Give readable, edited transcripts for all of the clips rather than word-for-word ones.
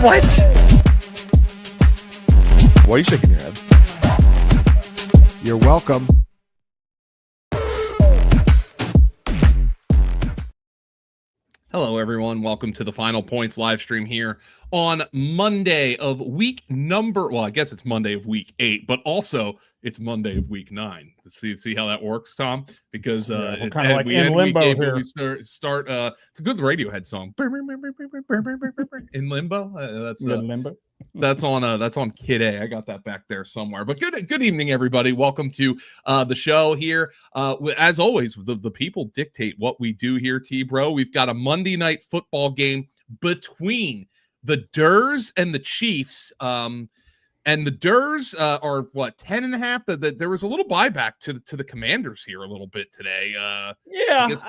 What? Why are you shaking your head? You're welcome. Hello, everyone. Welcome to the Final Points live stream here on Monday of week number. Well, I guess it's Monday of week 8, but also it's Monday of week 9. See how that works, Tom? Because we're kind of like we in end limbo week 8, here. We start. It's a good Radiohead song. In limbo. That's limbo. That's on Kid A. I got that back there somewhere. But good evening, everybody. Welcome to the show here. As always, the people dictate what we do here, T-Bro. We've got a Monday night football game between the Durs and the Chiefs. And the Durs are what, 10.5? There was a little buyback to the Commanders here a little bit today.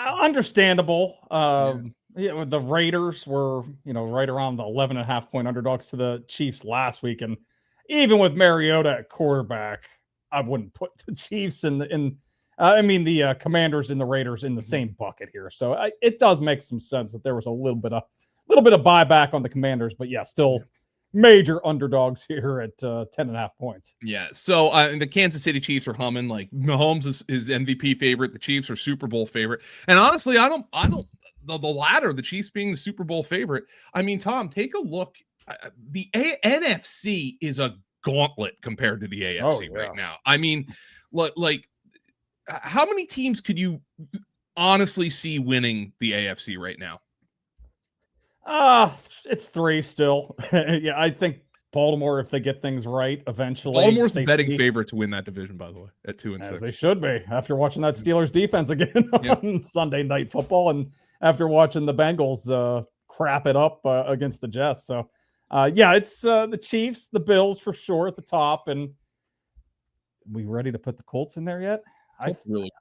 Understandable. Yeah, the Raiders were, right around the 11.5 point underdogs to the Chiefs last week, and even with Mariota at quarterback, I wouldn't put the Chiefs the Commanders and the Raiders in the same bucket here. So it does make some sense that there was a little bit of buyback on the Commanders, but yeah, still major underdogs here at 10.5 points. Yeah. So the Kansas City Chiefs are humming. Like, Mahomes is MVP favorite. The Chiefs are Super Bowl favorite. And honestly, I don't. The latter, the Chiefs being the Super Bowl favorite. I mean, Tom, take a look. The NFC is a gauntlet compared to the AFC right now. I mean, like, how many teams could you honestly see winning the AFC right now? It's 3 still. Yeah, I think Baltimore, if they get things right, eventually. Baltimore's the betting favorite to win that division, by the way, at 2-6. As they should be, after watching that Steelers defense again on Sunday Night Football, and after watching the Bengals crap it up against the Jets. So, it's the Chiefs, the Bills for sure at the top. And we ready to put the Colts in there yet? Really?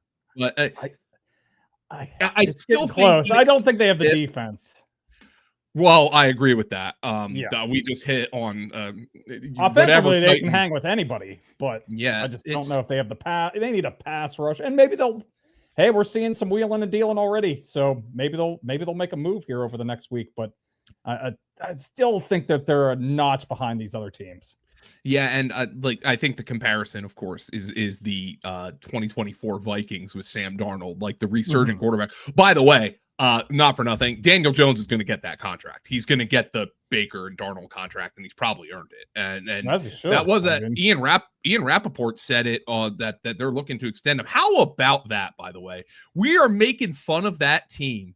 I still close. I don't think they have the defense. Well, I agree with that. We just hit on offensively they can hang with anybody, but I just don't know if they have the pass. They need a pass rush, and maybe they'll. Hey, we're seeing some wheeling and dealing already, so maybe they'll make a move here over the next week. But I still think that they're a notch behind these other teams. Yeah, and I think the comparison, of course, is the 2024 Vikings with Sam Darnold, like the resurgent quarterback. By the way, not for nothing, Daniel Jones is going to get that contract. He's going to get the Baker and Darnold contract, and he's probably earned it. And that was Ian Rappaport said it that they're looking to extend him. How about that, by the way? We are making fun of that team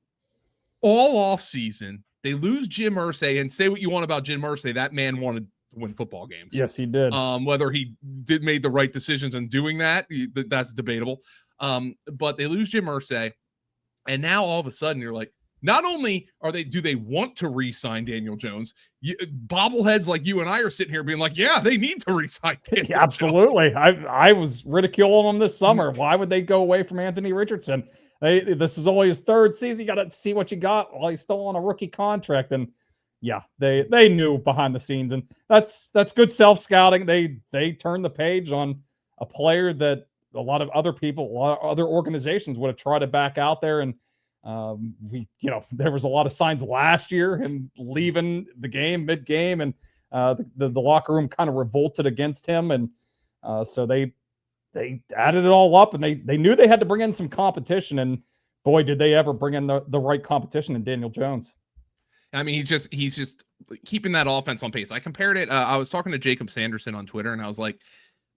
all off season. They lose Jim Irsay, and say what you want about Jim Irsay, that man wanted to win football games. Yes, he did. Whether he made the right decisions in doing that, that's debatable. But they lose Jim Irsay. And now all of a sudden you're like, not only do they want to re-sign Daniel Jones, bobbleheads like you and I are sitting here being like, yeah, they need to re-sign Daniel Jones. Absolutely. I was ridiculing them this summer. Why would they go away from Anthony Richardson? This is only his 3rd season. You got to see what you got while he's still on a rookie contract. And yeah, they knew behind the scenes, and that's good self-scouting. They turned the page on a player that a lot of other people, a lot of other organizations would have tried to back out there. And there was a lot of signs last year, him leaving the game mid-game, and the locker room kind of revolted against him. And so they added it all up, and they knew they had to bring in some competition. And boy, did they ever bring in the right competition in Daniel Jones. I mean, he's just keeping that offense on pace. I compared it. I was talking to Jacob Sanderson on Twitter, and I was like,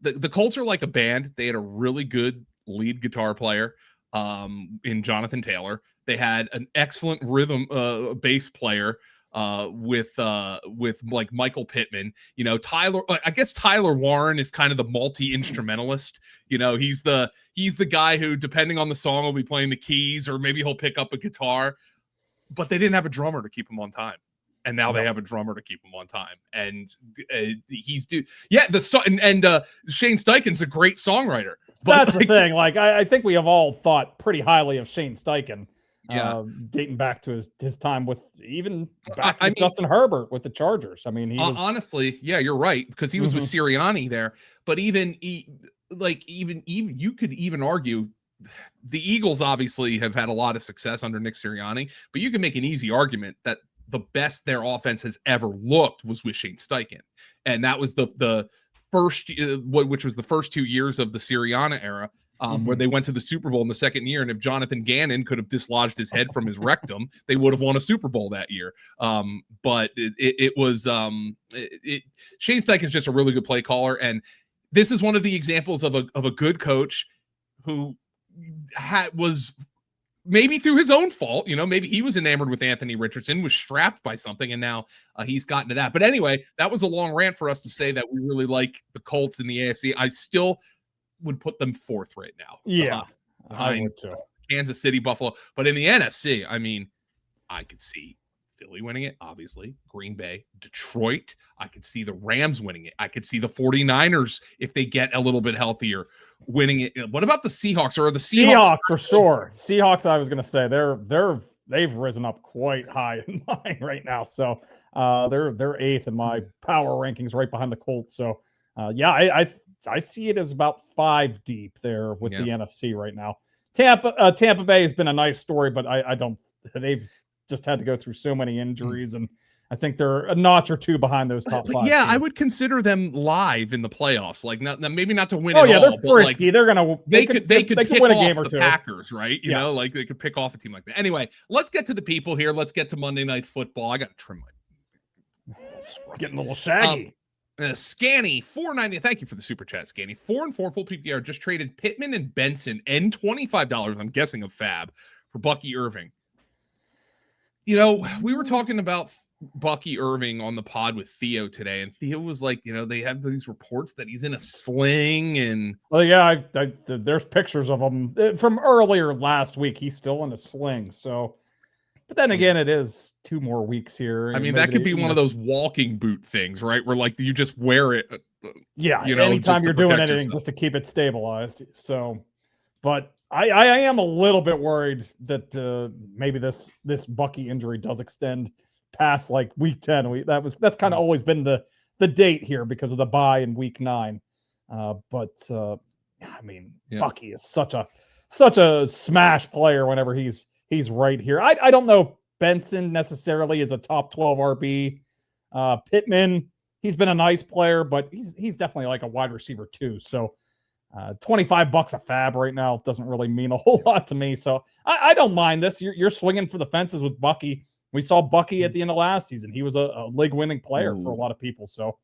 the Colts are like a band. They had a really good lead guitar player in Jonathan Taylor. They had an excellent rhythm bass player with like Michael Pittman. Tyler. I guess Tyler Warren is kind of the multi-instrumentalist. He's the guy who, depending on the song, will be playing the keys, or maybe he'll pick up a guitar. But they didn't have a drummer to keep him on time. And now they have a drummer to keep him on time. And he's due. Yeah, Shane Steichen's a great songwriter. But that's the thing. Like, I think we have all thought pretty highly of Shane Steichen, dating back to his time with Justin Herbert with the Chargers. I mean, he was honestly, yeah, you're right, because he was with Sirianni there. But even you could even argue the Eagles obviously have had a lot of success under Nick Sirianni, but you can make an easy argument that the best their offense has ever looked was with Shane Steichen. And that was the first, which was the first 2 years of the Sirianni era, where they went to the Super Bowl in the second year. And if Jonathan Gannon could have dislodged his head from his rectum, they would have won a Super Bowl that year. But it was Shane Steichen's just a really good play caller. And this is one of the examples of a good coach who was maybe through his own fault, maybe he was enamored with Anthony Richardson, was strapped by something, and now he's gotten to that. But anyway, that was a long rant for us to say that we really like the Colts in the AFC. I still would put them fourth right now. Yeah, I would too. Kansas City, Buffalo. But in the NFC, I mean, I could see Philly winning it, obviously. Green Bay, Detroit. I could see the Rams winning it. I could see the 49ers, if they get a little bit healthier, winning it. What about the Seahawks? Or are the Seahawks for sure? Seahawks, I was going to say, they've risen up quite high in mine right now. So they're eighth in my power rankings, right behind the Colts. So I see it as about 5 deep there with the NFC right now. Tampa Bay has been a nice story, but I don't. They've just had to go through so many injuries, and I think they're a notch or two behind those top 5. Yeah, teams. I would consider them live in the playoffs. Like, maybe not to win. They're frisky. Like, they could pick win a off game or the two. Packers, right? You know, like they could pick off a team like that. Anyway, let's get to the people here. Let's get to Monday Night Football. I got to trim my getting a little shaggy. Scanny 490. Thank you for the super chat, Scanny. 4 and 4 full PPR just traded Pittman and Benson and $25. I'm guessing of Fab for Bucky Irving. We were talking about Bucky Irving on the pod with Theo today, and Theo was like, they have these reports that he's in a sling, and there's pictures of him from earlier last week. He's still in a sling. So, but then again, it is 2 more weeks here. I mean, that could be one of those walking boot things, right? Where like you just wear it. Anytime you're doing anything just to keep it stabilized. So, but I am a little bit worried that maybe this Bucky injury does extend past like week 10. That's kind of always been the date here because of the bye in week 9. Bucky is such a smash player whenever he's right here. I don't know if Benson necessarily is a top 12 RB. Pittman, he's been a nice player, but he's definitely like a wide receiver too. So $25 a Fab right now doesn't really mean a whole lot to me. So I don't mind this. You're swinging for the fences with Bucky. We saw Bucky at the end of last season. He was a league-winning player for a lot of people. So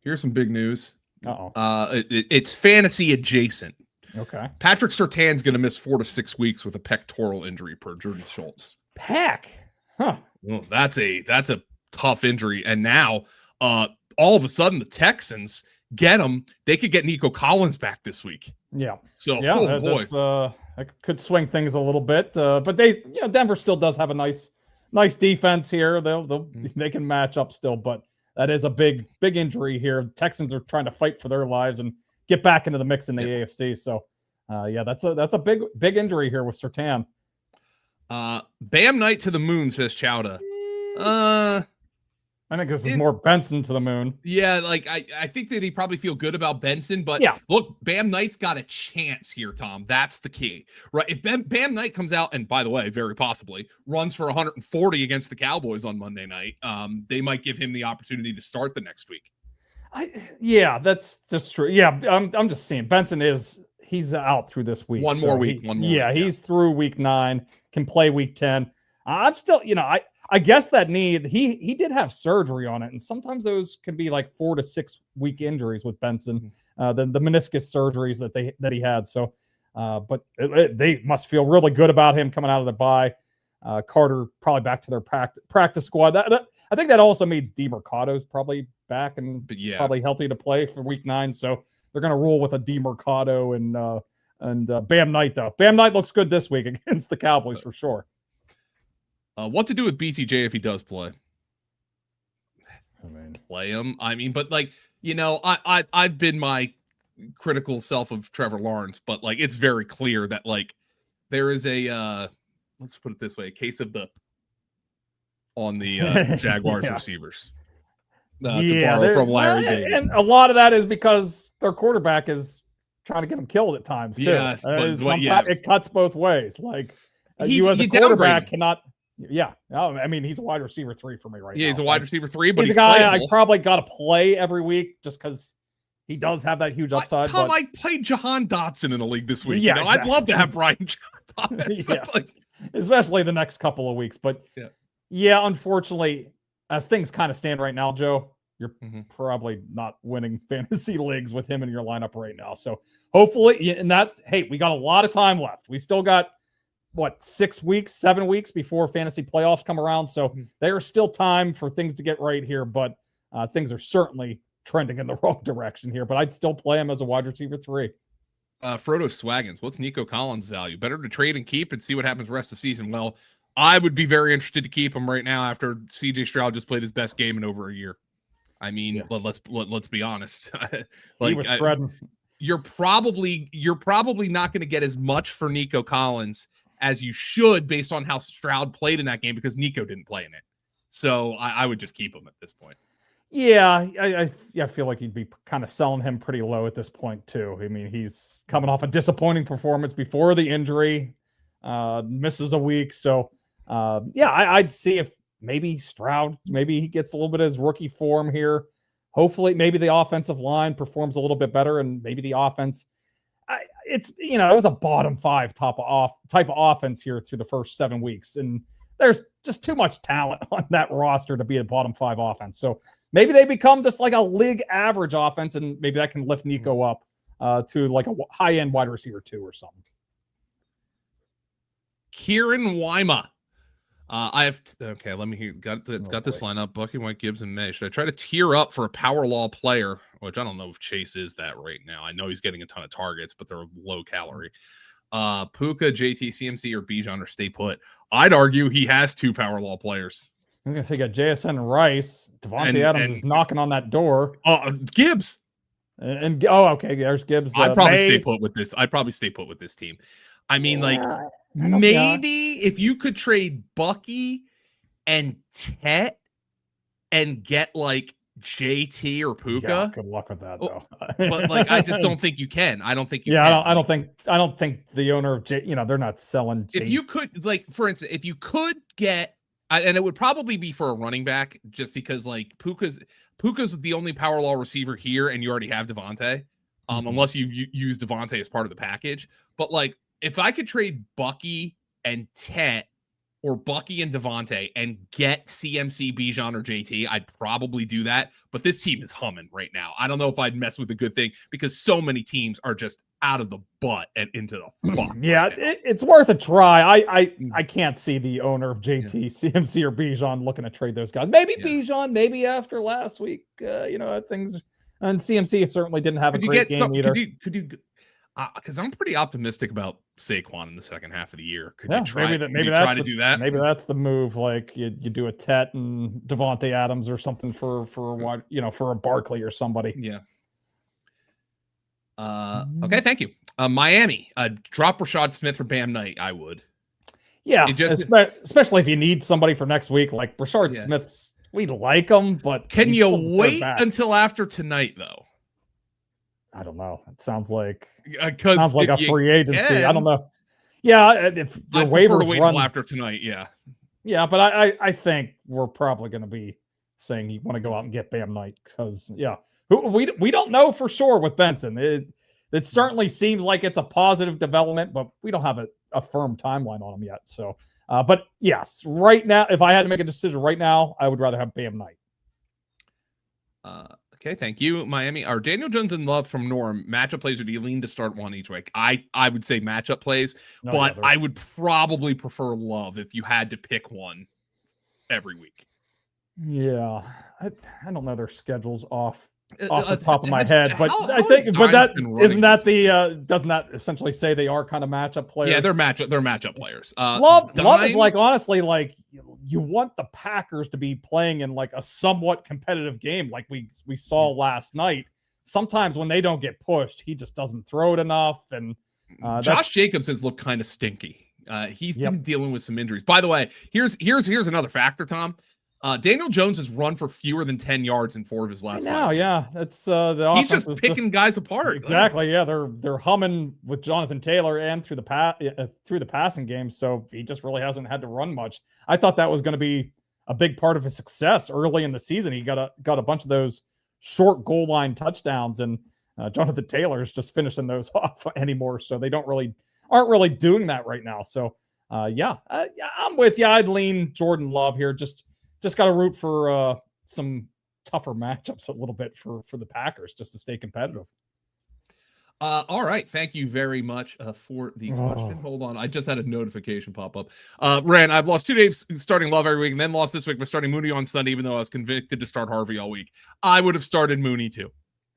here's some big news. It's fantasy adjacent. Okay. Patrick Surtain's going to miss 4 to 6 weeks with a pectoral injury per Jordan Schultz. Huh. Well, that's a tough injury. And now all of a sudden the Texans get him. They could get Nico Collins back this week. Yeah. So, boy. That could swing things a little bit. But Denver still does have a nice defense here. They can match up still, but that is a big injury here. Texans are trying to fight for their lives and get back into the mix in the AFC. So, that's a big injury here with Surtain. Bam Knight to the moon, says Chowda. I think this is more Benson to the moon. Yeah, like I think that he probably feel good about Benson, but look, Bam Knight's got a chance here, Tom. That's the key, right? If Bam Knight comes out and, by the way, very possibly runs for 140 against the Cowboys on Monday night, they might give him the opportunity to start the next week. That's true. Yeah, I'm just saying Benson he's out through this week. One more week. He's through week 9, can play week 10. I'm still, I guess that knee, he did have surgery on it, and sometimes those can be like 4 to 6 week injuries with Benson, the meniscus surgeries that he had. So, but they must feel really good about him coming out of the bye. Carter probably back to their practice squad. I think that also means DeMercado's probably back and probably healthy to play for week 9. So they're going to roll with a DeMercado and Bam Knight though. Bam Knight looks good this week against the Cowboys for sure. What to do with BTJ if he does play? Play him. I mean, but like, I've been my critical self of Trevor Lawrence, but like, it's very clear that like there is a, let's put it this way, a case of on the Jaguars receivers. To borrow from Larry David. And a lot of that is because their quarterback is trying to get them killed at times too. Yes, sometimes it cuts both ways. Like you as a quarterback cannot Yeah. I mean, he's a wide receiver 3 for me right now. Yeah, he's a wide receiver 3, but he's he's a guy playable. I probably got to play every week just because he does have that huge upside. Tom, I played Jahan Dotson in a league this week. Yeah, I'd love to have Brian John Thomas. Yeah, especially the next couple of weeks. But yeah, unfortunately, as things kind of stand right now, Joe, you're probably not winning fantasy leagues with him in your lineup right now. So hopefully, and hey, we got a lot of time left. We still got, 6 weeks, 7 weeks before fantasy playoffs come around. So there's still time for things to get right here, but things are certainly trending in the wrong direction here. But I'd still play him as a wide receiver 3. Frodo Swaggins, what's Nico Collins' value? Better to trade and keep and see what happens rest of season. Well, I would be very interested to keep him right now after CJ Stroud just played his best game in over a year. I mean, let's be honest. He was shredding. You're probably not going to get as much for Nico Collins as you should based on how Stroud played in that game because Nico didn't play in it. So I would just keep him at this point. Yeah, I feel like you'd be kind of selling him pretty low at this point too. I mean, he's coming off a disappointing performance before the injury, misses a week. So I'd see if maybe Stroud, maybe he gets a little bit of his rookie form here. Hopefully, maybe the offensive line performs a little bit better, and maybe the offense. It was a bottom 5 type of offense here through the first 7 weeks, and there's just too much talent on that roster to be a bottom 5 offense. So maybe they become just like a league average offense, and maybe that can lift Nico up to like a high-end wide receiver 2 or something. Kieran Wyma. Let me hear. Got this lineup. Bucky, White, Gibbs, and May. Should I try to tier up for a power law player? Which I don't know if Chase is that right now. I know he's getting a ton of targets, but they're low calorie. Puka, JT, CMC, or Bijan, or stay put. I'd argue he has 2 power law players. I was gonna say you got JSN Rice. Devontae Adams is knocking on that door. Gibbs. And okay, there's Gibbs. I'd probably stay put with this. I'd probably stay put with this team. I mean, maybe if you could trade Bucky and Tet and get like JT or Puka. Yeah, good luck with that though. But I just don't think you can. I don't think you can. I don't think the owner of they're not selling. If you could, for instance, if you could get, and it would probably be for a running back, just because Puka's the only power law receiver here, and you already have Devontae, unless you use Devontae as part of the package. But if I could trade Bucky and Tet or Bucky and Devontae and get CMC, Bijan, or JT, I'd probably do that. But this team is humming right now. I don't know if I'd mess with a good thing because so many teams are just out of the butt and into the fuck. Yeah, right it's worth a try. I can't see the owner of JT, CMC, or Bijan looking to trade those guys. Maybe Bijan, maybe after last week, things. And CMC certainly didn't have a great game either. Could you? Because I'm pretty optimistic about Saquon in the second half of the year. Could you try to do that? Maybe that's the move. You do a Tet and Devontae Adams or something for a Barkley or somebody. Yeah. Okay, thank you. Miami, drop Rashad Smith for Bam Knight. I would. Yeah, especially if you need somebody for next week. Like Rashad Smith's, we like him, but can you wait until after tonight though? I don't know. It sounds like a free agency. I don't know. Yeah, if your waivers wait run till after tonight, yeah, but I think we're probably going to be saying you want to go out and get Bam Knight because we don't know for sure with Benson. It certainly seems like it's a positive development, but we don't have a firm timeline on him yet. So, but yes, right now, if I had to make a decision right now, I would rather have Bam Knight. Okay, thank you, Miami. Are Daniel Jones and Love from Norm matchup plays, or do you lean to start one each week? I would say matchup plays, but I would probably prefer Love if you had to pick one every week. Yeah, I don't know their schedules off the top of my head, but doesn't that essentially say they are kind of matchup players? Yeah, they're matchup players. Love is honestly you want the Packers to be playing in a somewhat competitive game like we saw last night. Sometimes when they don't get pushed, he just doesn't throw it enough. And Josh Jacobs has looked kind of stinky. He's been dealing with some injuries. By the way, here's another factor, Tom. Daniel Jones has run for fewer than 10 yards in 4 of his last 5 games. Yeah, that's the He's offense just picking guys apart. Exactly. Yeah, they're humming with Jonathan Taylor and through the passing game. So he just really hasn't had to run much. I thought that was going to be a big part of his success early in the season. He got a bunch of those short goal line touchdowns, and Jonathan Taylor is just finishing those off anymore. So they aren't really doing that right now. So yeah, I'm with you. I'd lean Jordan Love here. Just got to root for some tougher matchups a little bit for the Packers just to stay competitive. All right. Thank you very much for the question. Hold on. I just had a notification pop up. Rand, I've lost 2 days starting Love every week and then lost this week by starting Mooney on Sunday, even though I was convicted to start Harvey all week. I would have started Mooney too.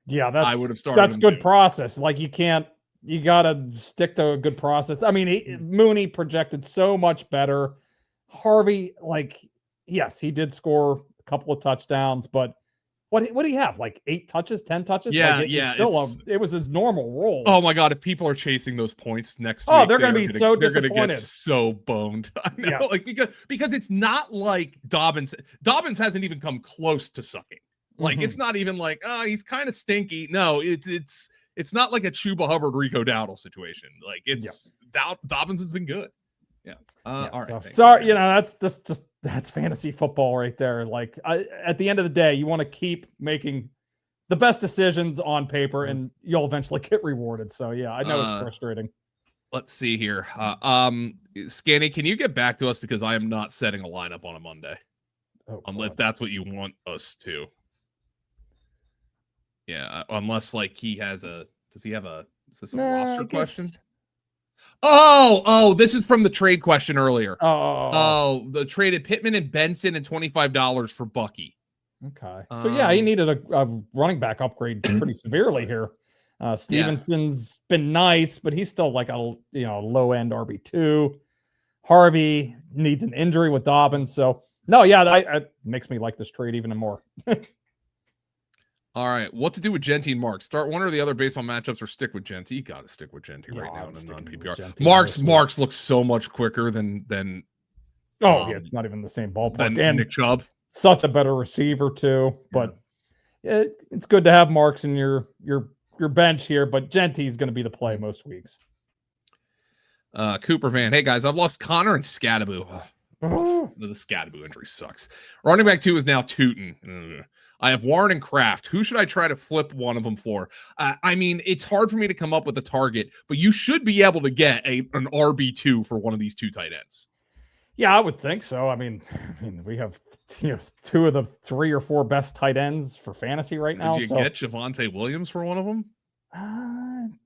Yeah, I would have started. That's good process. Like you got to stick to a good process. I mean, Mooney projected so much better. Harvey, yes, he did score a couple of touchdowns, but what do you have? Like 8 touches, 10 touches? Yeah, it was his normal role. Oh my God! If people are chasing those points next week, they're going to be so disappointed. They're going to get so boned. I know, yes. because it's not like Dobbins. Dobbins hasn't even come close to sucking. It's not even like he's kind of stinky. No, it's not like a Chuba Hubbard Rico Dowdle situation. Dobbins has been good. Yeah. All right. Sorry, that's just that's fantasy football right there. At the end of the day, you want to keep making the best decisions on paper, and you'll eventually get rewarded. So yeah, I know it's frustrating. Let's see here. Scanny, can you get back to us because I am not setting a lineup on a Monday, unless that's what you want us to. Yeah, unless he has a. Does he have a? Is this a roster question? This is from the trade question earlier. The traded Pittman and Benson and $25 for Bucky. Okay. So yeah, he needed a running back upgrade pretty severely here. Stevenson's been nice, but he's still like a low end RB2. Harvey needs an injury with Dobbins. So no, yeah, that makes me like this trade even more. All right, what to do with Genty and Mark? Start one or the other based on matchups, or stick with Genty? You got to stick with Genty right now in a non-PPR. Marks looks so much quicker than. It's not even the same ballpark. And Nick Chubb, such a better receiver too. But it's good to have Marks in your bench here. But Genty's going to be the play most weeks. Cooper Van, hey guys, I've lost Connor and Scadaboo. The Scadaboo injury sucks. Running back 2 is now Tootin. I have Warren and Kraft. Who should I try to flip one of them for? I mean, it's hard for me to come up with a target, but you should be able to get an RB2 for one of these 2 tight ends. Yeah, I would think so. I mean we have 2 of the 3 or 4 best tight ends for fantasy right now. Did you get Javonte Williams for one of them?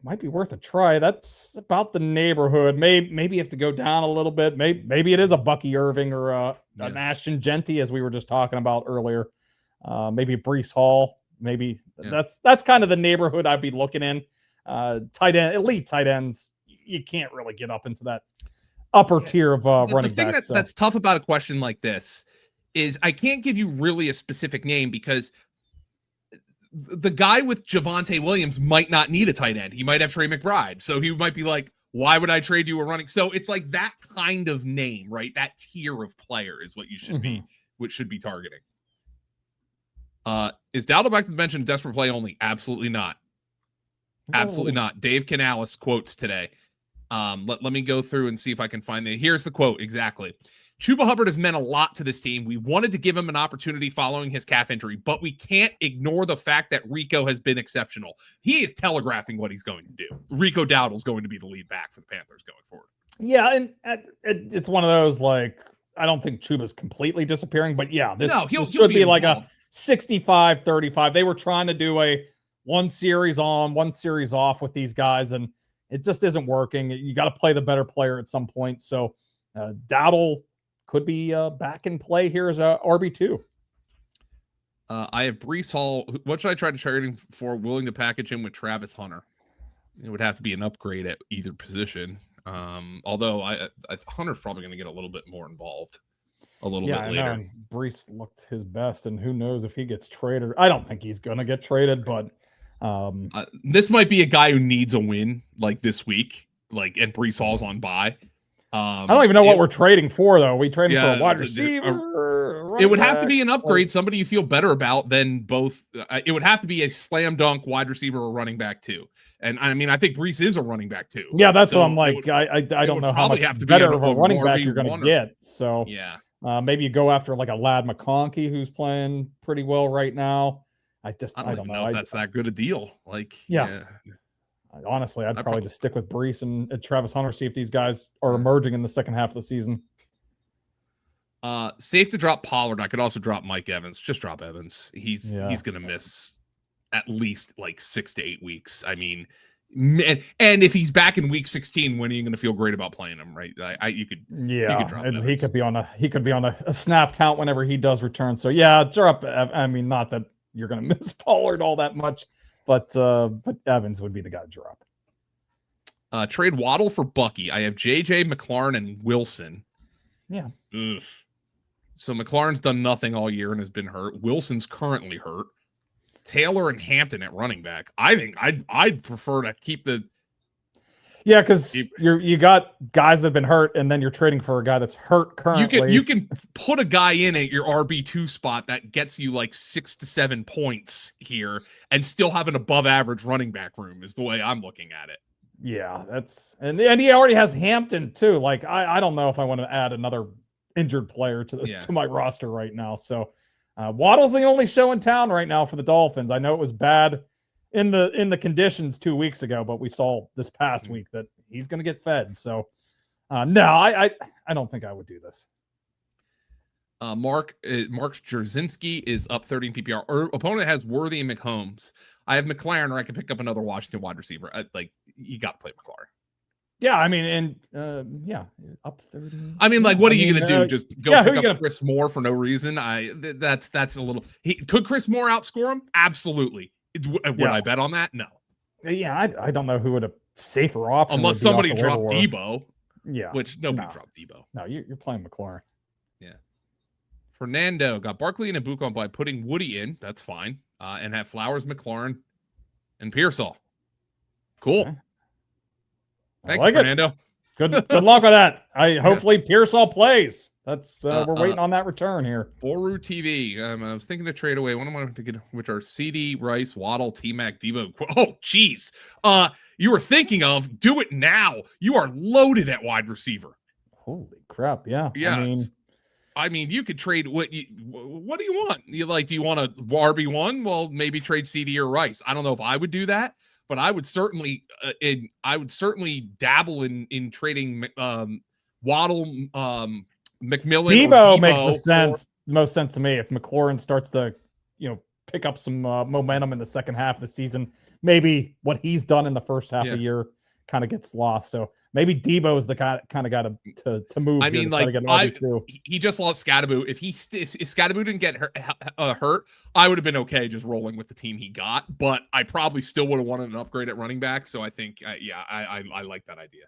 Might be worth a try. That's about the neighborhood. Maybe you have to go down a little bit. Maybe it is a Bucky Irving or an Ashton Genty, as we were just talking about earlier. Maybe Breece Hall. Maybe that's kind of the neighborhood I'd be looking in. Elite tight ends. You can't really get up into that upper tier of running backs. That's tough about a question like this is I can't give you really a specific name because the guy with Javonte Williams might not need a tight end. He might have Trey McBride. So he might be like, why would I trade you a running? So it's like that kind of name, right? That tier of player is what you should be, which should be targeting. Is Dowdle back to the bench in desperate play only? Absolutely not. Absolutely not. Dave Canales quotes today. Let me go through and see if I can find it. Here's the quote exactly. Chuba Hubbard has meant a lot to this team. We wanted to give him an opportunity following his calf injury, but we can't ignore the fact that Rico has been exceptional. He is telegraphing what he's going to do. Rico Dowdle is going to be the lead back for the Panthers going forward. Yeah, and it's one of those, I don't think Chuba's completely disappearing, but yeah, this should be like a 65-35. They were trying to do a 1 series on, 1 series off with these guys, and it just isn't working. You got to play the better player at some point. So Dowdle could be back in play here as a RB2. I have Breece Hall. What should I try to trade him for? Willing to package him with Travis Hunter. It would have to be an upgrade at either position. Although Hunter's probably going to get a little bit more involved a little bit later. I know. Breece looked his best, and who knows if he gets traded. I don't think he's going to get traded, but this might be a guy who needs a win this week, and Breece Hall's on bye. I don't even know what we're trading for, though. We trading for a wide receiver, It would have to be an upgrade, somebody you feel better about than both. It would have to be a slam dunk wide receiver or running back too. And I mean, I think Brees is a running back too. Yeah, that's what I'm like. I don't know how much better of a running back you're going to get. So yeah, maybe you go after like a Lad McConkey who's playing pretty well right now. I don't know if that's that good a deal. Like, yeah. Honestly, I'd probably just stick with Brees and Travis Hunter, see if these guys are emerging in the second half of the season. Safe to drop Pollard. I could also drop Mike Evans. Just drop Evans. He's going to miss at least like 6 to 8 weeks. I mean, and if he's back in week 16, when are you going to feel great about playing him? Right? You could drop Evans. He could be on a snap count whenever he does return. So yeah, drop. I mean, not that you're going to miss Pollard all that much, but Evans would be the guy to drop. Trade Waddle for Bucky. I have JJ, McLaurin, and Wilson. Yeah. Ugh. So McLaurin's done nothing all year and has been hurt. Wilson's currently hurt. Taylor and Hampton at running back. I think I'd prefer to keep the. Yeah, because you got guys that have been hurt, and then you're trading for a guy that's hurt currently. You can put a guy in at your RB2 spot that gets you like 6 to 7 points here, and still have an above average running back room. Is the way I'm looking at it. Yeah, and he already has Hampton too. Like I don't know if I want to add another injured player to my roster right now. So Waddle's the only show in town right now for the Dolphins. I know it was bad in the conditions 2 weeks ago, but we saw this past week that he's going to get fed. So no, I don't think I would do this. Mark Jerzinski is up 30 in PPR. Our opponent has Worthy and McHolmes. I have McLaren, or I can pick up another Washington wide receiver. You got to play McLaren. Yeah, I mean, up 30. I mean, like, what are you going to do? Just go pick up Chris Moore for no reason? That's a little. Could Chris Moore outscore him? Absolutely. Would I bet on that? No. Yeah, I don't know who would a safer option unless somebody dropped Debo. Yeah, which nobody dropped Debo. No, you're playing McLaurin. Yeah. Fernando got Barkley and Ibukam by putting Woody in. That's fine. And have Flowers, McLaurin, and Pearsall. Cool. Okay. Thank you, Fernando. Good luck with that. Hopefully Pearsall plays. That's we're waiting on that return here. Boru TV. I was thinking to trade away. What am I to get? Which are CD, Rice, Waddle, T-Mac, Debo. Oh, jeez. You were thinking of do it now. You are loaded at wide receiver. Holy crap! Yeah. Yeah. I mean, you could trade what do you want? Do you want a RB1? Well, maybe trade CD or Rice. I don't know if I would do that, but I would certainly dabble in trading Waddle, McMillan. Debo makes most sense to me. If McLaurin starts to pick up some momentum in the second half of the season, maybe what he's done in the first half of the year kind of gets lost. So maybe Debo is the kind of guy to move. I mean, he just lost Scadaboo. If Scadaboo didn't get hurt, I would have been okay just rolling with the team he got. But I probably still would have wanted an upgrade at running back. So I think, I like that idea.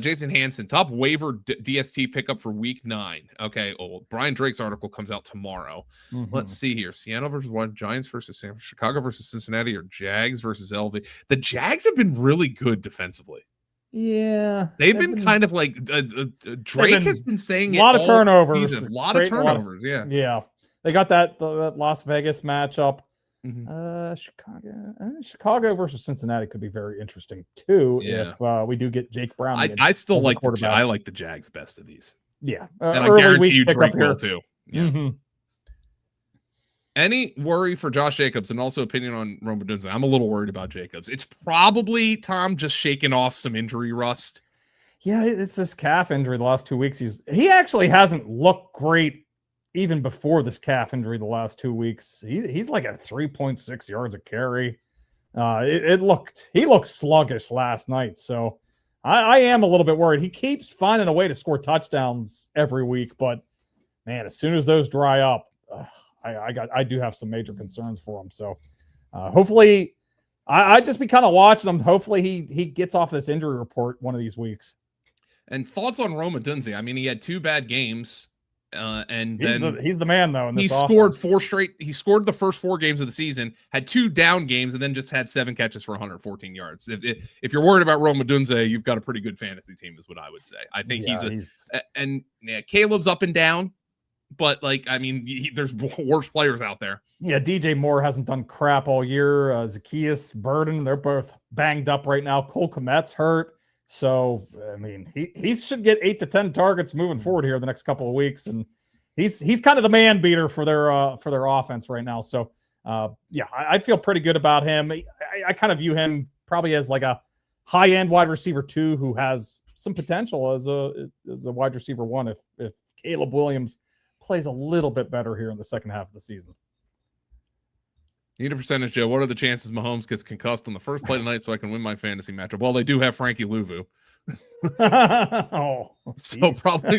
Jason Hansen, top waiver DST pickup for week 9. Okay, Brian Drake's article comes out tomorrow. Mm-hmm. Let's see here. Seattle versus Giants versus Chicago versus Cincinnati, or Jags versus LV. The Jags have been really good defensively. Yeah. They've been kind of like Drake has been saying a lot of turnovers. A lot of turnovers, yeah. Yeah. They got that Las Vegas matchup. Mm-hmm. Chicago versus Cincinnati could be very interesting too. Yeah. If we do get Jake Brown. I still like I like the Jags best of these. Yeah. And I guarantee you Drake will too. Yeah. Mm-hmm. Any worry for Josh Jacobs, and also opinion on Rome Odunze? I'm a little worried about Jacobs. It's probably, Tom, just shaking off some injury rust. Yeah, it's this calf injury the last 2 weeks. He actually hasn't looked great even before this calf injury the last 2 weeks. He's like at 3.6 yards a carry. He looked sluggish last night. So I am a little bit worried. He keeps finding a way to score touchdowns every week, but man, as soon as those dry up, I do have some major concerns for him. So hopefully I'd just be kind of watching him. Hopefully he gets off this injury report one of these weeks. And thoughts on Rome Odunze? I mean, he had 2 bad games. And he's the man though. He scored 4 straight. He scored the first 4 games of the season, had 2 down games, and then just had 7 catches for 114 yards. If you're worried about Rome Odunze, you've got a pretty good fantasy team, is what I would say. I think Caleb's up and down. but like, I mean, there's worse players out there. Yeah, DJ Moore hasn't done crap all year. Zacchaeus, Burden, they're both banged up right now. Cole Kmet's hurt. So, I mean, he should get 8 to 10 targets moving forward here the next couple of weeks. And he's kind of the man beater for their offense right now. So, yeah, I feel pretty good about him. I kind of view him probably as like a high-end wide receiver 2 who has some potential as a wide receiver 1 if Caleb Williams plays a little bit better here in the second half of the season. Need a percentage, Joe. What are the chances Mahomes gets concussed on the first play tonight so I can win my fantasy matchup? Well, they do have Frankie Louvu. So probably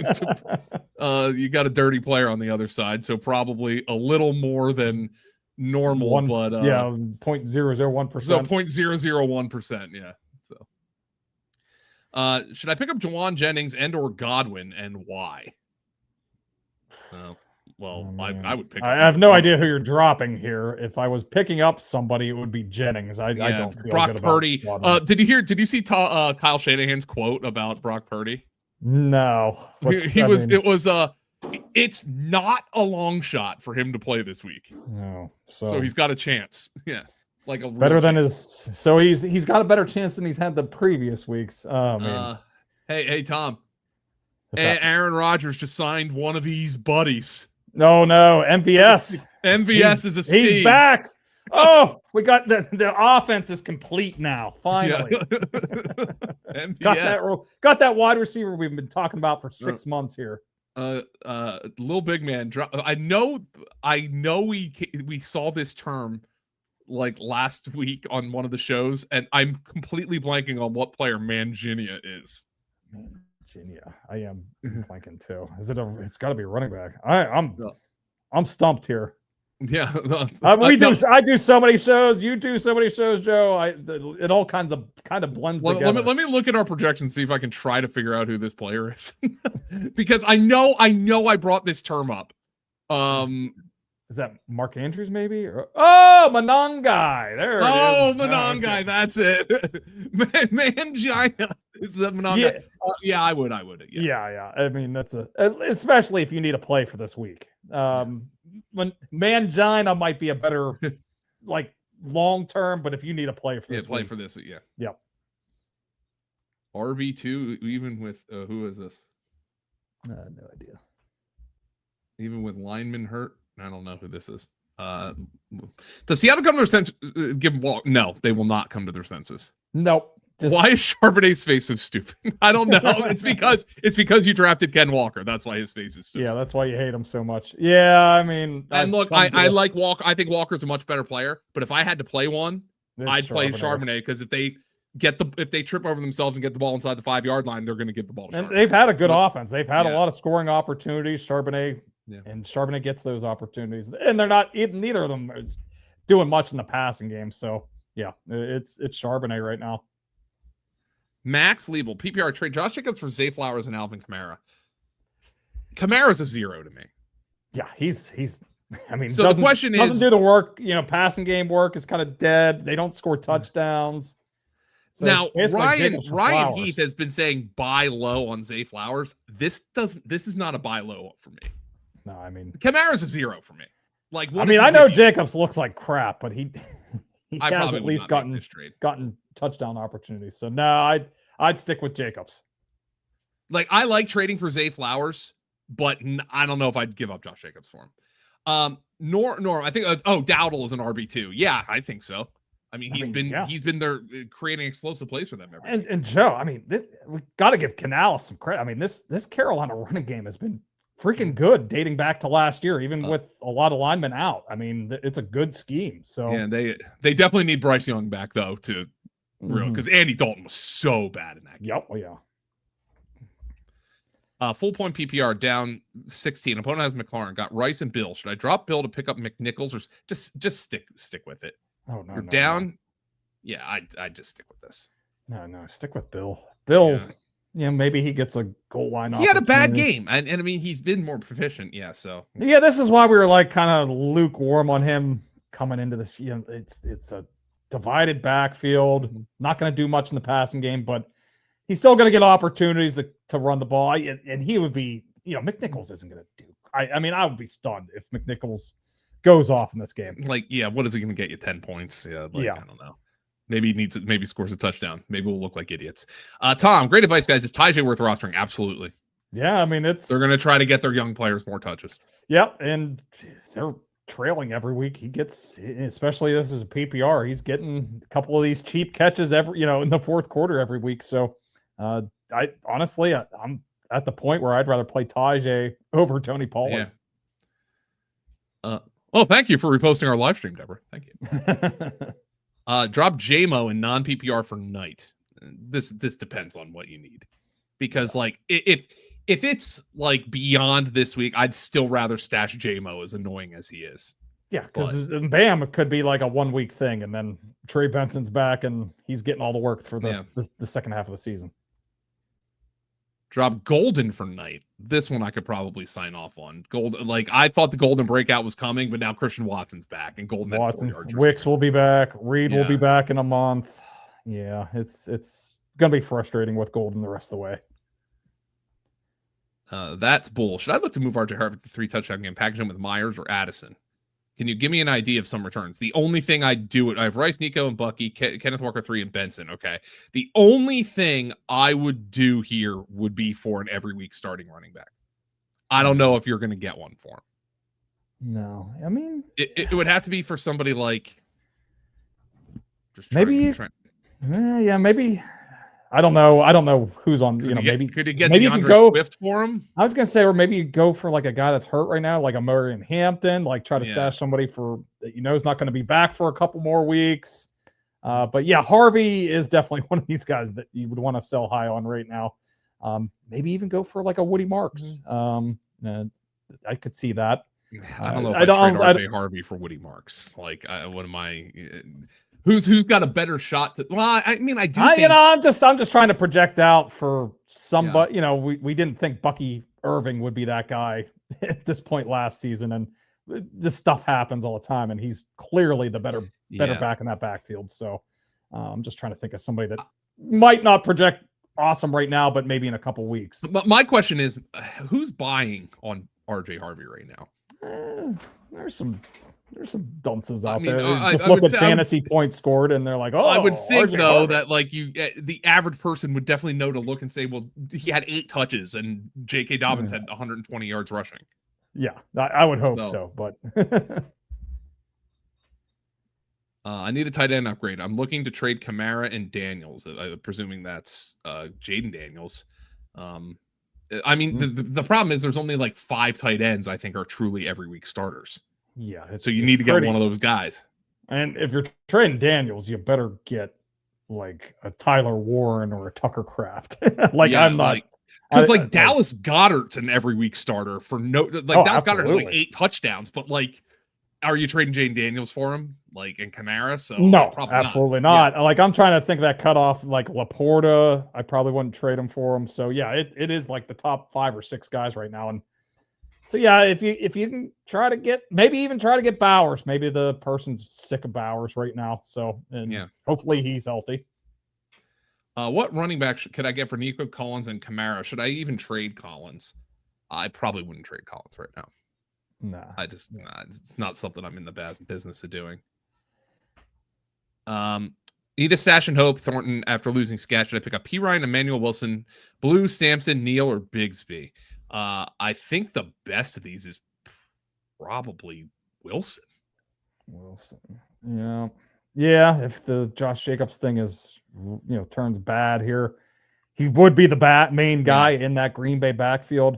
you got a dirty player on the other side, so probably a little more than normal, but 0.001%. So 0.001%, yeah. So should I pick up Jawan Jennings and or Godwin, and why? Well, I would pick up. I have no idea who you're dropping here. If I was picking up somebody, it would be Jennings. I don't feel Brock good Purdy. about Did you see Kyle Shanahan's quote about Brock Purdy? No. It's not a long shot for him to play this week. No. So he's got a chance. Yeah. Like a better than his. So he's got a better chance than he's had the previous weeks. Oh man. Hey Tom. Aaron Rodgers just signed one of his buddies. No, MVS. MVS is a Steve. He's back. Oh, we got the offense is complete now. Finally. Yeah. Got that wide receiver we've been talking about for 6 months here. Little big man. I know we saw this term like last week on one of the shows, and I'm completely blanking on what player Manginia is. Manginia, I am blanking too. It's got to be a running back. I'm stumped here. Yeah, I do so many shows. You do so many shows, Joe. It all kind of blends together. Let me look at our projections, see if I can try to figure out who this player is, because I know I brought this term up. Is that Mark Andrews maybe? Monongai. There it is. Oh, Monongai. Okay. That's it. Mangina. Is that Monongai? Yeah, I would. Yeah. I mean, especially if you need a play for this week. When Mangina might be a better, like, long term, but if you need a play for this week. For this week, yeah. Yep. RB2, even with who is this? No idea. Even with lineman hurt. I don't know who this is. Does Seattle come to their senses? No, they will not come to their senses. Nope. Why is Charbonnet's face so stupid? I don't know. It's because you drafted Ken Walker. That's why his face is so stupid. That's why you hate him so much. Yeah, I mean, and look, I like Walker. I think Walker's a much better player. But if I had to play one, I'd play Charbonnet, because if they trip over themselves and get the ball inside the 5-yard line, they're going to get the ball to Charbonnet. And they've had a good offense. They've had a lot of scoring opportunities. Charbonnet. Yeah. And Charbonnet gets those opportunities, and they're not. Neither of them is doing much in the passing game. So yeah, it's Charbonnet right now. Max Liebel, PPR trade Josh Jacobs for Zay Flowers and Alvin Kamara. Kamara's a 0 to me. Yeah, he's. I mean, so the question doesn't do the work. Passing game work is kind of dead. They don't score touchdowns. So now Ryan Heath has been saying buy low on Zay Flowers. This is not a buy low for me. No, I mean, Kamara's a 0 for me. Like, I know Jacobs looks like crap, but he has at least gotten touchdown opportunities. So no, I'd stick with Jacobs. Like, I like trading for Zay Flowers, but I don't know if I'd give up Josh Jacobs for him. Nor I think Dowdle is an RB2. Yeah, I think so. I mean, he's been there creating explosive plays for them every week. And Joe, I mean, we got to give Canales some credit. I mean, this Carolina running game has been freaking good dating back to last year, even with a lot of linemen out. I mean, it's a good scheme. So yeah, they definitely need Bryce Young back though to real, because Andy Dalton was so bad in that game. Yep. Oh, yeah. Full point PPR down 16. Opponent has McLaurin. Got Rice and Bill. Should I drop Bill to pick up McNichols, or just stick with it? Oh no, you're down. No. Yeah, I just stick with this. No, stick with Bill. Bill. Yeah. Maybe he gets a goal line. He had a bad game, and I mean, he's been more proficient. Yeah, so yeah, this is why we were like kind of lukewarm on him coming into this. It's a divided backfield. Not going to do much in the passing game, but he's still going to get opportunities to run the ball. And he would be, McNichols isn't going to do I mean, I would be stunned if McNichols goes off in this game. Like, yeah, what is he going to get you? 10 points? Yeah, Yeah. I don't know. Maybe he needs it. Maybe scores a touchdown. Maybe we'll look like idiots. Tom, great advice, guys. Is Tajay worth rostering? Absolutely. Yeah, I mean, they're going to try to get their young players more touches. Yep, and they're trailing every week. He gets, especially this is a PPR, he's getting a couple of these cheap catches every, in the fourth quarter every week. So, I honestly, I'm at the point where I'd rather play Tajay over Tony Pollard. Yeah. Oh, thank you for reposting our live stream, Deborah. Thank you. Drop JMO in non-PPR for night. This depends on what you need, because like if it's like beyond this week, I'd still rather stash JMO, as annoying as he is. Yeah, because bam, it could be like a 1 week thing, and then Trey Benson's back and he's getting all the work for the second half of the season. Drop Golden for night. This one I could probably sign off on. Golden, like I thought the Golden breakout was coming, but now Christian Watson's back and Golden. Wicks will be back. Reed will be back in a month. Yeah, it's gonna be frustrating with Golden the rest of the way. That's bull. Should I look to move RJ Harvey to 3 touchdown game, package him with Myers or Addison? Can you give me an idea of some returns? The only thing I do I have Rice, Nico, and Bucky, Kenneth Walker 3, and Benson. Okay. The only thing I would do here would be for an every week starting running back. I don't know if you're going to get one for him. No, I mean, it would have to be for somebody like. Maybe. Maybe. I don't know who's on. Maybe could you get DeAndre Swift for him? I was gonna say, or maybe you go for like a guy that's hurt right now, like a Murray Hampton. Like try to stash somebody for that is not going to be back for a couple more weeks. But yeah, Harvey is definitely one of these guys that you would want to sell high on right now. Maybe even go for like a Woody Marks. I could see that. I don't know if I trade RJ Harvey for Woody Marks. Like, what am I? Who's got a better shot to? Well, I mean, I do. I'm just trying to project out for somebody. Yeah. We didn't think Bucky Irving would be that guy at this point last season, and this stuff happens all the time, and he's clearly the better back in that backfield. So I'm just trying to think of somebody that might not project awesome right now, but maybe in a couple weeks. But my question is, who's buying on RJ Harvey right now? There's some dunces out there. Just look at fantasy points scored, and they're like, "Oh." I would think though that like the average person would definitely know to look and say, "Well, he had 8 touches, and J.K. Dobbins had 120 yards rushing." Yeah, I would hope so, but I need a tight end upgrade. I'm looking to trade Kamara and Daniels. I'm presuming that's Jaden Daniels. I mean, the problem is there's only like 5 tight ends I think are truly every week starters. Yeah, so you need to get one of those guys. And if you're trading Daniels, you better get like a Tyler Warren or a Tucker Kraft. I'm not, because Dallas Goedert's an every week starter for Dallas Goedert has like 8 touchdowns, but like, are you trading Jaden Daniels for him, like in Kamara? So no, absolutely not. Yeah. Like I'm trying to think of that cutoff, like Laporta, I probably wouldn't trade him for him. So yeah, it is like the top 5 or 6 guys right now, and. So yeah, if you can try to get Bowers, maybe the person's sick of Bowers right now. So hopefully he's healthy. What running back could I get for Nico Collins and Kamara? Should I even trade Collins? I probably wouldn't trade Collins right now. No, it's not something I'm in the business of doing. Need a stash and hope. Thornton after losing Sketch. Should I pick up P. Ryan, Emmanuel Wilson, Blue, Sampson, Neal, or Bigsby? I think the best of these is probably Wilson. Yeah. If the Josh Jacobs thing is, turns bad here, he would be the main guy in that Green Bay backfield.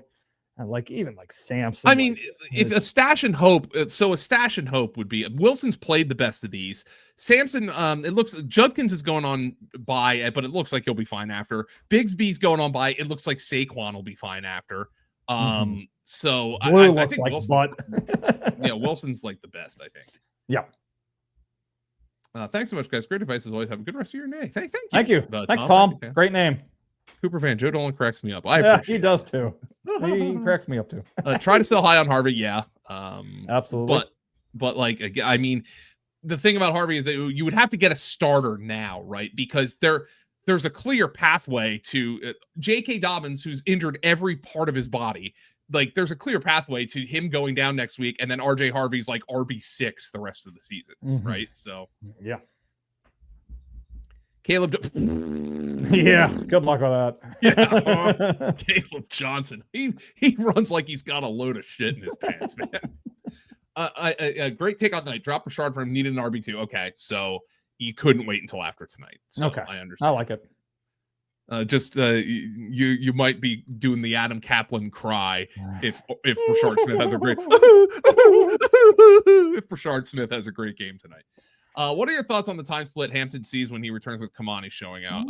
And even Sampson. I mean, if a stash and hope, so a stash and hope would be Wilson's played the best of these. Sampson, it looks Judkins is going on by, but it looks like he'll be fine after. Bigsby's going on by. It looks like Saquon will be fine after. So Blue I looks think like Wilson's, Wilson's like the best, I think. Yeah. Thanks so much, guys. Great advice as always. Have a good rest of your day. Thank you. Thank you. Thanks, Tom. Great name. Cooper Van Joe Dolan cracks me up. He does too. He cracks me up too. Try to sell high on Harvey, yeah. Absolutely. But I mean, the thing about Harvey is that you would have to get a starter now, right? Because there's a clear pathway to J.K. Dobbins, who's injured every part of his body. like there's a clear pathway to him going down next week, and then RJ Harvey's like RB6 the rest of the season, right? So yeah. Caleb, yeah, good luck with that. yeah, Caleb Johnson, he runs like he's got a load of shit in his pants, man. A great take on tonight. Drop Rashard for him, needed an RB2. Okay, so you couldn't wait until after tonight. So okay, I understand. I like it. You might be doing the Adam Kaplan cry if Rashard Smith has a great if Rashard Smith has a great game tonight. What are your thoughts on the time split Hampton sees when he returns with Kamani showing out?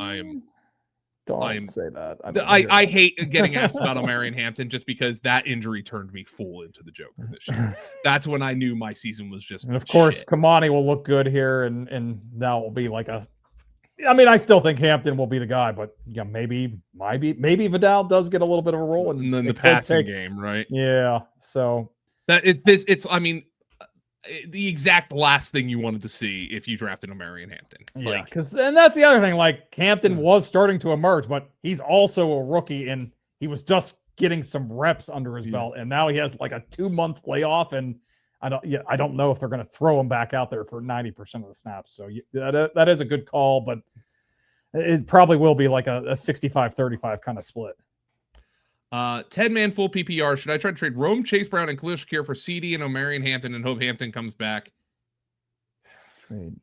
Don't say that. I hate getting asked about Omarion Hampton just because that injury turned me full into the Joker this year. That's when I knew my season was just. And of course, shit. Kamani will look good here, and that will be like a. I mean, I still think Hampton will be the guy, but yeah, maybe Vidal does get a little bit of a role, and then the passing game, right? Yeah, so it's. I mean, the exact last thing you wanted to see if you drafted Omarion Hampton. Yeah, because and that's the other thing. Like Hampton was starting to emerge, but he's also a rookie, and he was just getting some reps under his belt, and now he has like a 2-month layoff, and I don't know if they're going to throw him back out there for 90% of the snaps. So that is a good call, but it probably will be like a 65-35 kind of split. 10-man full PPR. Should I try to trade Rome, Chase Brown, and Khalil Shakir for CD and Omarion Hampton and hope Hampton comes back? Trade.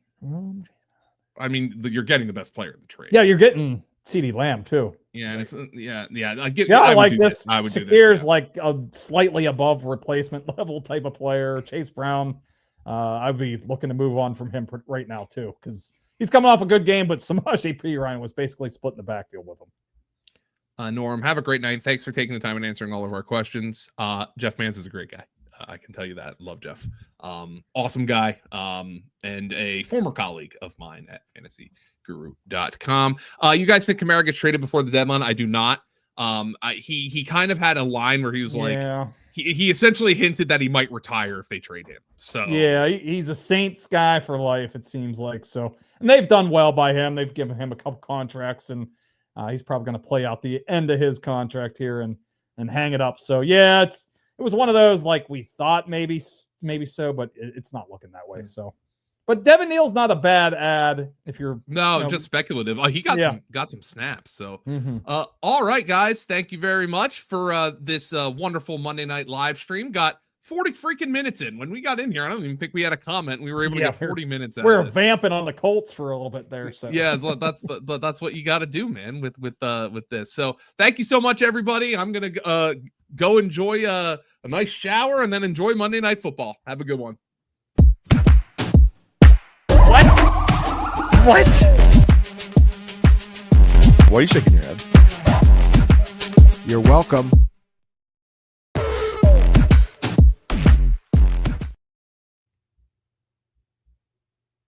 I mean, you're getting the best player in the trade. Yeah, you're getting CD Lamb too. Yeah, and it's, I like this. I would Shakir's like a slightly above replacement level type of player. Chase Brown, I'd be looking to move on from him right now too, because he's coming off a good game, but Samaje Perine was basically splitting the backfield with him. Norm, have a great night. Thanks for taking the time and answering all of our questions. Jeff Mans is a great guy. I can tell you that. Love Jeff. Awesome guy. And a former colleague of mine at fantasyguru.com. You guys think Kamara gets traded before the deadline? I do not. He kind of had a line where he was like, he essentially hinted that he might retire if they trade him. So yeah, he's a Saints guy for life, it seems like. So, and they've done well by him. They've given him a couple contracts, and he's probably going to play out the end of his contract here and hang it up. So yeah, it was one of those like we thought maybe so, but it's not looking that way. So, but Devin Neal's not a bad ad if you're just speculative. He got some snaps. So all right, guys, thank you very much for this wonderful Monday night live stream. Got 40 freaking minutes in. When we got in here, I don't even think we had a comment. We were able to get 40 minutes out. We're vamping on the Colts for a little bit there. So yeah, that's what you got to do, man, with this. So thank you so much, everybody. I'm gonna go enjoy a nice shower and then enjoy Monday Night Football. Have a good one. What? Why are you shaking your head? You're welcome.